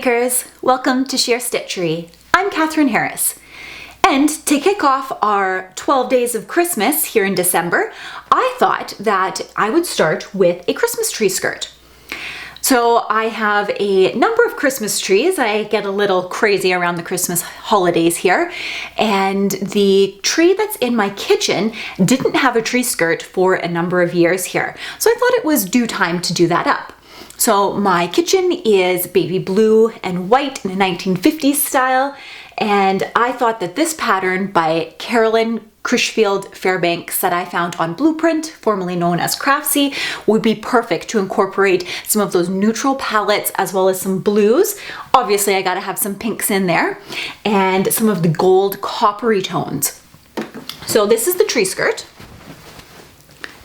makers, welcome to Share Stitchery. I'm Catherine Harris. And to kick off our 12 days of Christmas here in December, I thought that I would start with a Christmas tree skirt. So I have a number of Christmas trees. I get a little crazy around the Christmas holidays here. And the tree that's in my kitchen didn't have a tree skirt for a number of years here. So I thought it was due time to do that up. So my kitchen is baby blue and white in a 1950s style, and I thought that this pattern by Critchfield Fairbanks that I found on Blueprint, formerly known as Craftsy, would be perfect to incorporate some of those neutral palettes as well as some blues. Obviously I gotta have some pinks in there and some of the gold coppery tones. So this is the tree skirt.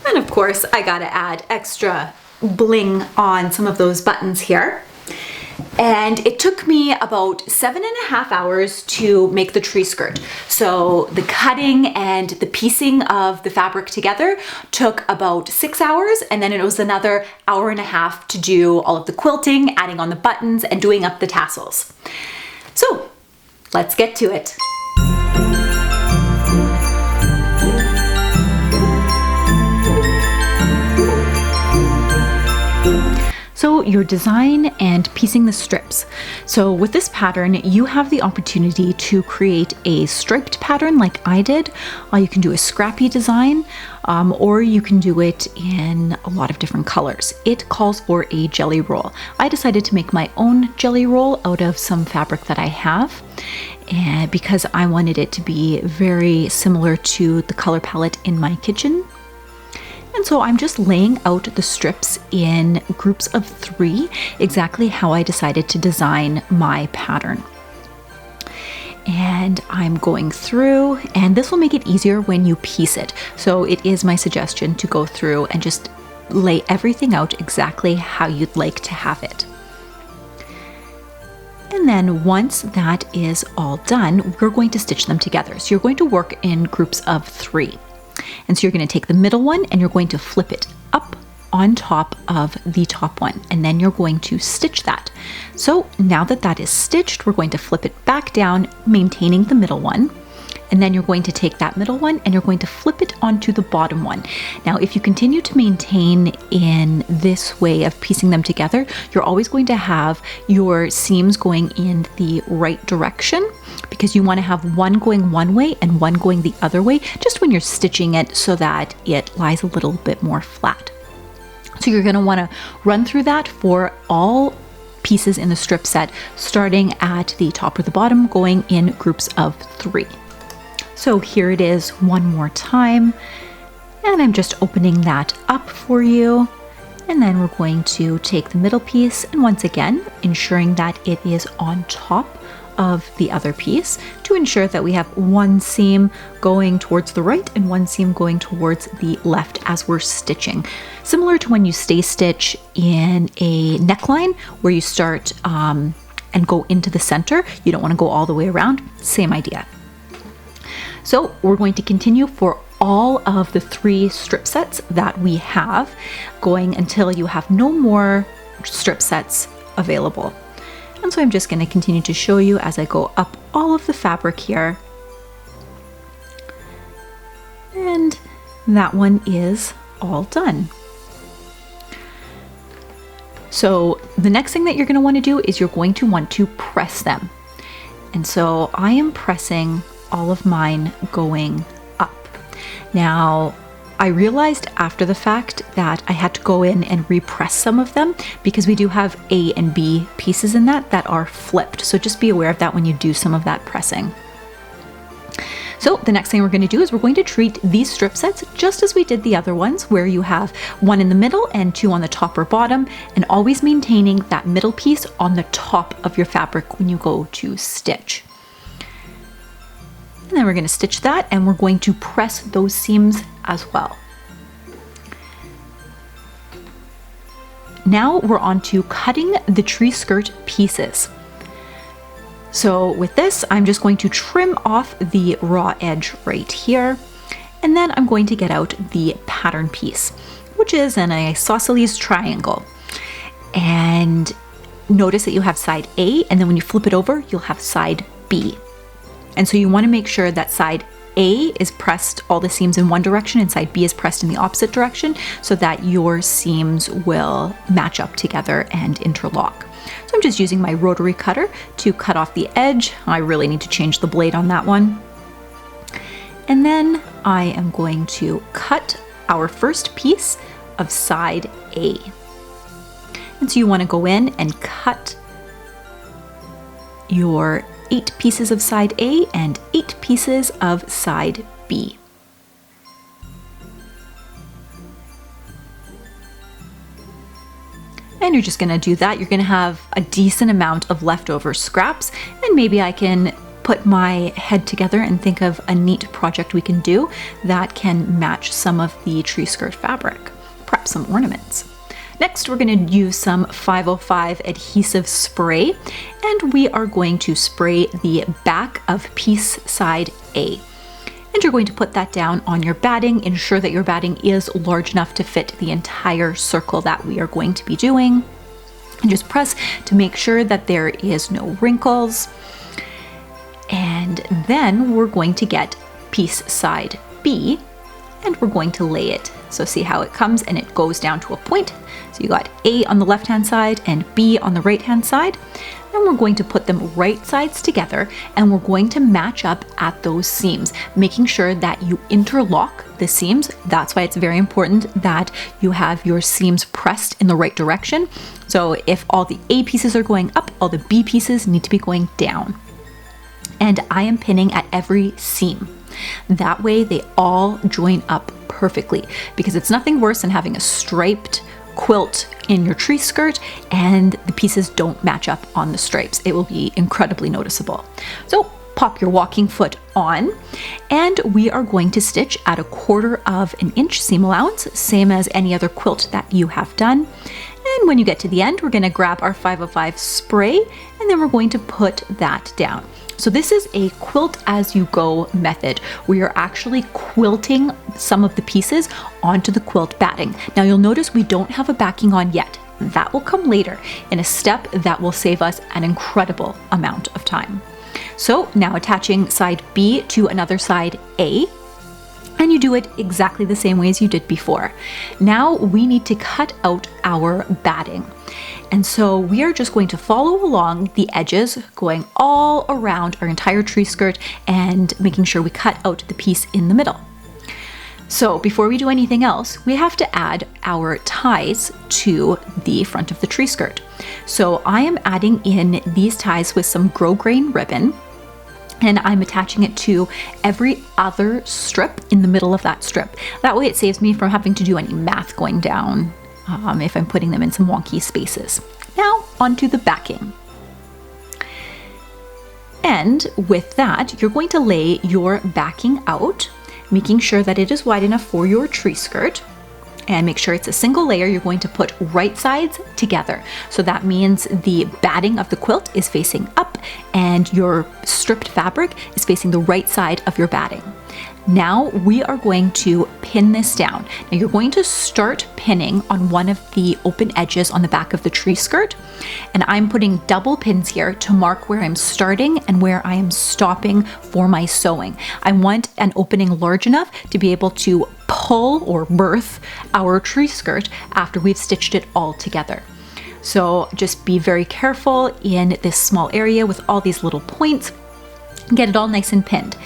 And of course I gotta add extra bling on some of those buttons here. And it took me about 7.5 hours to make the tree skirt. So the cutting and the piecing of the fabric together took about 6 hours, and then it was another 1.5 hours to do all of the quilting, adding on the buttons, and doing up the tassels. So let's get to it. So your design and piecing the strips. So with this pattern, you have the opportunity to create a striped pattern like I did. You can do a scrappy design, or you can do it in a lot of different colors. It calls for a jelly roll. I decided to make my own jelly roll out of some fabric that I have, and because I wanted it to be very similar to the color palette in my kitchen. And so I'm just laying out the strips in groups of 3, exactly how I decided to design my pattern. And I'm going through, and this will make it easier when you piece it. So it is my suggestion to go through and just lay everything out exactly how you'd like to have it. And then once that is all done, we're going to stitch them together. So you're going to work in groups of 3. And so you're going to take the middle one and you're going to flip it up on top of the top one, and then you're going to stitch that. So now that that is stitched, we're going to flip it back down, maintaining the middle one. And then you're going to take that middle one and you're going to flip it onto the bottom one. Now, if you continue to maintain in this way of piecing them together, you're always going to have your seams going in the right direction, because you want to have one going one way and one going the other way, just when you're stitching it so that it lies a little bit more flat. So you're going to want to run through that for all pieces in the strip set, starting at the top or the bottom, going in groups of 3. So here it is one more time, and I'm just opening that up for you. And then we're going to take the middle piece, and once again, ensuring that it is on top of the other piece to ensure that we have one seam going towards the right and one seam going towards the left as we're stitching. Similar to when you stay stitch in a neckline where you start and go into the center. You don't want to go all the way around. Same idea. So we're going to continue for all of the 3 strip sets that we have, going until you have no more strip sets available. And so I'm just going to continue to show you as I go up all of the fabric here. And that one is all done. So the next thing that you're going to want to do is you're going to want to press them. And so I am pressing all of mine going up. Now, I realized after the fact that I had to go in and repress some of them, because we do have A and B pieces in that are flipped. So just be aware of that when you do some of that pressing. So the next thing we're going to do is we're going to treat these strip sets just as we did the other ones, where you have 1 in the middle and 2 on the top or bottom, and always maintaining that middle piece on the top of your fabric when you go to stitch. And then we're going to stitch that, and we're going to press those seams as well. Now we're on to cutting the tree skirt pieces. So with this, I'm just going to trim off the raw edge right here, and then I'm going to get out the pattern piece, which is an isosceles triangle. And notice that you have side A, and then when you flip it over, you'll have side B. And so you want to make sure that side A is pressed all the seams in one direction and side B is pressed in the opposite direction so that your seams will match up together and interlock. So I'm just using my rotary cutter to cut off the edge. I really need to change the blade on that one. And then I am going to cut our first piece of side A. And so you want to go in and cut your 8 pieces of side A and 8 pieces of side B. And you're just going to do that. You're going to have a decent amount of leftover scraps, and maybe I can put my head together and think of a neat project we can do that can match some of the tree skirt fabric, perhaps some ornaments. Next, we're going to use some 505 adhesive spray, and we are going to spray the back of piece side A. And you're going to put that down on your batting. Ensure that your batting is large enough to fit the entire circle that we are going to be doing. And just press to make sure that there is no wrinkles. And then we're going to get piece side B, and we're going to lay it. So see how it comes and it goes down to a point. So you got A on the left hand side and B on the right hand side. And we're going to put them right sides together, and we're going to match up at those seams, making sure that you interlock the seams. That's why it's very important that you have your seams pressed in the right direction. So if all the A pieces are going up, all the B pieces need to be going down. And I am pinning at every seam. That way they all join up perfectly, because it's nothing worse than having a striped quilt in your tree skirt and the pieces don't match up on the stripes. It will be incredibly noticeable. So pop your walking foot on, and we are going to stitch at 1/4 inch seam allowance, same as any other quilt that you have done. And when you get to the end, we're going to grab our 505 spray, and then we're going to put that down. So this is a quilt as you go method. We are actually quilting some of the pieces onto the quilt batting. Now you'll notice we don't have a backing on yet. That will come later in a step that will save us an incredible amount of time. So now attaching side B to another side A, and you do it exactly the same way as you did before. Now we need to cut out our batting. And so we are just going to follow along the edges, going all around our entire tree skirt and making sure we cut out the piece in the middle. So before we do anything else, we have to add our ties to the front of the tree skirt. So I am adding in these ties with some grosgrain ribbon, and I'm attaching it to every other strip in the middle of that strip. That way it saves me from having to do any math going down if I'm putting them in some wonky spaces. Now onto the backing. And with that, you're going to lay your backing out, making sure that it is wide enough for your tree skirt, and make sure it's a single layer. You're going to put right sides together. So that means the batting of the quilt is facing up and your stripped fabric is facing the right side of your batting. Now we are going to pin this down. Now you're going to start pinning on one of the open edges on the back of the tree skirt. And I'm putting double pins here to mark where I'm starting and where I am stopping for my sewing. I want an opening large enough to be able to pull or birth our tree skirt after we've stitched it all together. So just be very careful in this small area with all these little points. Get it all nice and pinned.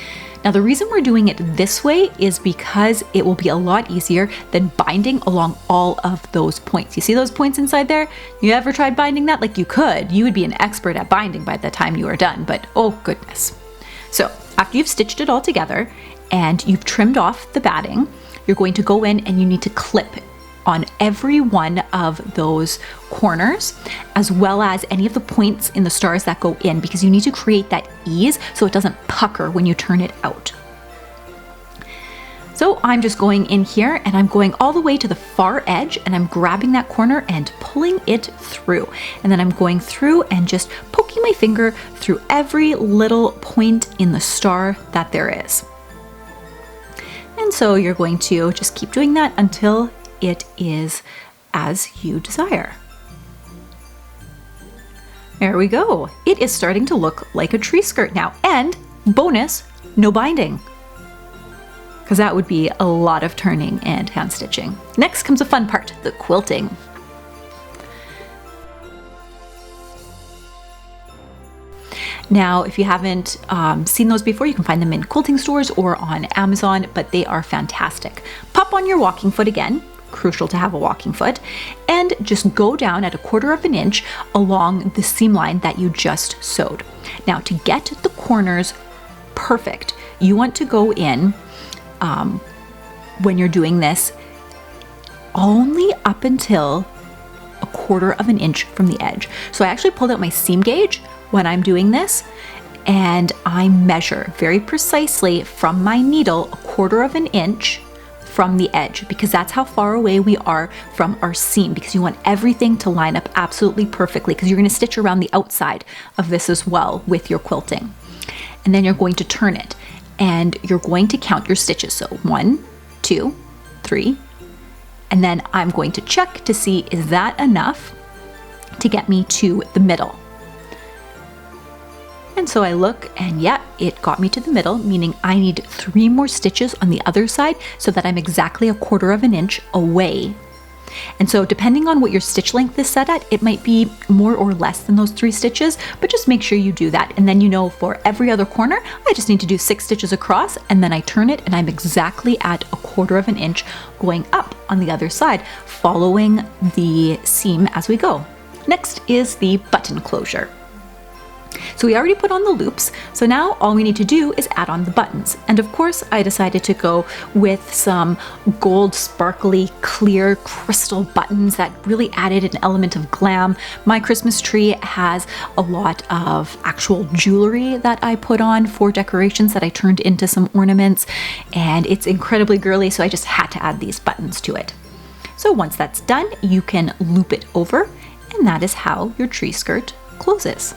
Now the reason we're doing it this way is because it will be a lot easier than binding along all of those points. You see those points inside there? You ever tried binding that? Like you could. You would be an expert at binding by the time you are done, but oh goodness. So after you've stitched it all together and you've trimmed off the batting, you're going to go in and you need to clip on every one of those corners, as well as any of the points in the stars that go in, because you need to create that ease so it doesn't pucker when you turn it out. So I'm just going in here and I'm going all the way to the far edge and I'm grabbing that corner and pulling it through. And then I'm going through and just poking my finger through every little point in the star that there is. And so you're going to just keep doing that until it is as you desire. There we go. It is starting to look like a tree skirt now. And bonus, no binding, because that would be a lot of turning and hand stitching. Next comes the fun part, the quilting. Now, if you haven't seen those before, you can find them in quilting stores or on Amazon, but they are fantastic. Pop on your walking foot again, crucial to have a walking foot, and just go down at 1/4 of an inch along the seam line that you just sewed. Now, to get the corners perfect, you want to go in when you're doing this only up until 1/4 of an inch from the edge. So I actually pulled out my seam gauge when I'm doing this, and I measure very precisely from my needle 1/4 of an inch from the edge, because that's how far away we are from our seam, because you want everything to line up absolutely perfectly, because you're going to stitch around the outside of this as well with your quilting. And then you're going to turn it, and you're going to count your stitches. So 1, 2, 3, and then I'm going to check to see, is that enough to get me to the middle? And so I look, and yeah, it got me to the middle, meaning I need 3 more stitches on the other side so that I'm exactly 1/4 of an inch away. And so depending on what your stitch length is set at, it might be more or less than those 3 stitches, but just make sure you do that. And then you know for every other corner, I just need to do 6 stitches across, and then I turn it and I'm exactly at 1/4 of an inch going up on the other side, following the seam as we go. Next is the button closure. So we already put on the loops, so now all we need to do is add on the buttons. And of course, I decided to go with some gold, sparkly, clear crystal buttons that really added an element of glam. My Christmas tree has a lot of actual jewelry that I put on for decorations that I turned into some ornaments, and it's incredibly girly, so I just had to add these buttons to it. So once that's done, you can loop it over, and that is how your tree skirt closes.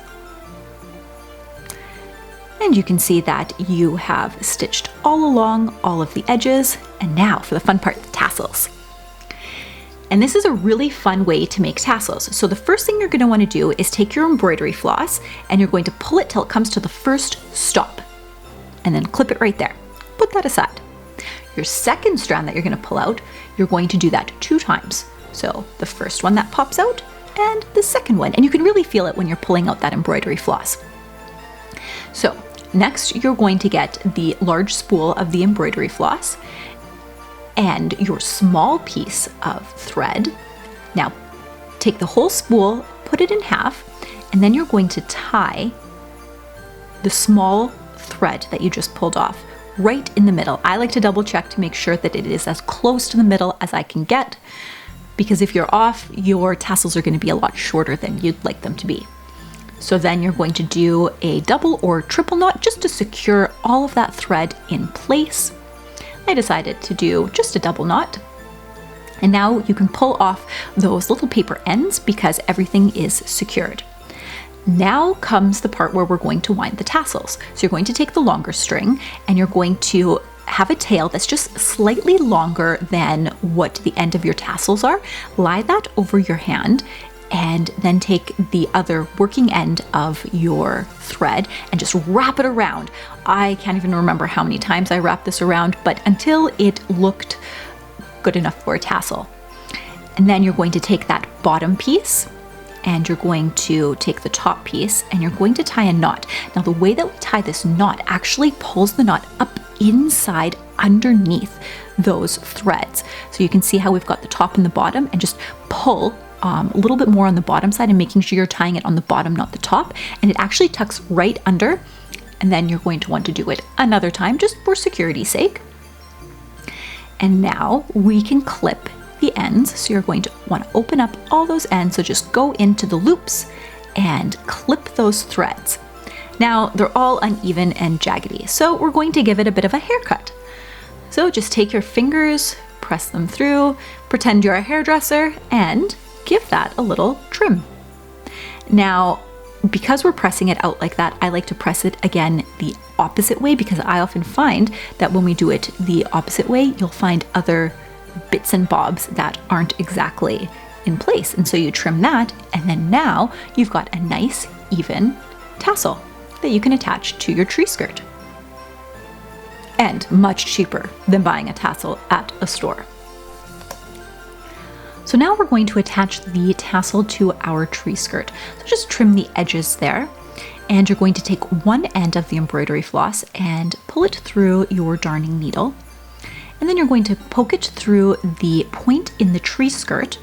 And you can see that you have stitched all along all of the edges. And now for the fun part, the tassels. And this is a really fun way to make tassels. So the first thing you're going to want to do is take your embroidery floss, and you're going to pull it till it comes to the first stop, and then clip it right there. Put that aside. Your second strand that you're going to pull out, you're going to do that 2 times. So the first one that pops out, and the second one. And you can really feel it when you're pulling out that embroidery floss. So next, you're going to get the large spool of the embroidery floss and your small piece of thread. Now, take the whole spool, put it in half, and then you're going to tie the small thread that you just pulled off right in the middle. I like to double check to make sure that it is as close to the middle as I can get, because if you're off, your tassels are going to be a lot shorter than you'd like them to be. So then you're going to do a double or triple knot just to secure all of that thread in place. I decided to do just a double knot. And now you can pull off those little paper ends because everything is secured. Now comes the part where we're going to wind the tassels. So you're going to take the longer string, and you're going to have a tail that's just slightly longer than what the end of your tassels are. Lie that over your hand, and then take the other working end of your thread and just wrap it around. I can't even remember how many times I wrapped this around, but until it looked good enough for a tassel. And then you're going to take that bottom piece, and you're going to take the top piece, and you're going to tie a knot. Now, the way that we tie this knot actually pulls the knot up inside underneath those threads. So you can see how we've got the top and the bottom, and just pull a little bit more on the bottom side and making sure you're tying it on the bottom, not the top, and it actually tucks right under. And then you're going to want to do it another time just for security's sake. And now we can clip the ends. So you're going to want to open up all those ends, so just go into the loops and clip those threads. Now they're all uneven and jaggedy, so we're going to give it a bit of a haircut. So just take your fingers, press them through, pretend you're a hairdresser, and give that a little trim. Now, because we're pressing it out like that, I like to press it again the opposite way, because I often find that when we do it the opposite way, you'll find other bits and bobs that aren't exactly in place. And so you trim that, and then now you've got a nice, even tassel that you can attach to your tree skirt. And much cheaper than buying a tassel at a store. So now we're going to attach the tassel to our tree skirt. So just trim the edges there. And you're going to take one end of the embroidery floss and pull it through your darning needle. And then you're going to poke it through the point in the tree skirt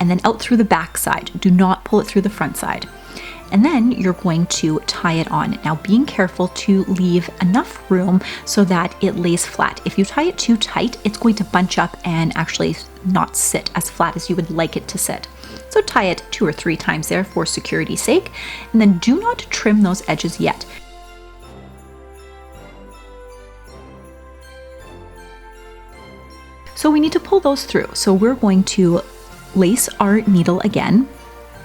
and then out through the back side. Do not pull it through the front side. And then you're going to tie it on. Now, being careful to leave enough room so that it lays flat. If you tie it too tight, it's going to bunch up and actually not sit as flat as you would like it to sit. So tie it 2 or 3 times there for security's sake, and then do not trim those edges yet. So we need to pull those through. So we're going to lace our needle again,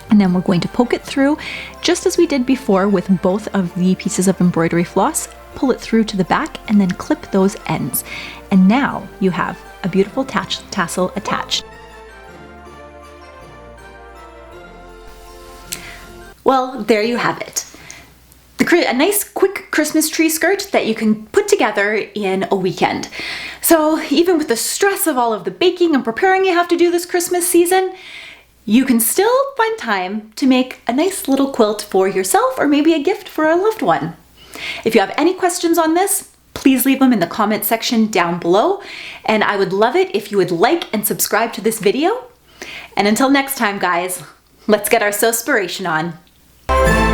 and then we're going to poke it through just as we did before with both of the pieces of embroidery floss, pull it through to the back, and then clip those ends. And now you have a beautiful tassel attached. Well, there you have it. A nice quick Christmas tree skirt that you can put together in a weekend. So even with the stress of all of the baking and preparing you have to do this Christmas season, you can still find time to make a nice little quilt for yourself or maybe a gift for a loved one. If you have any questions on this, please leave them in the comment section down below. And I would love it if you would like and subscribe to this video. And until next time, guys, let's get our Sew-Spiration on.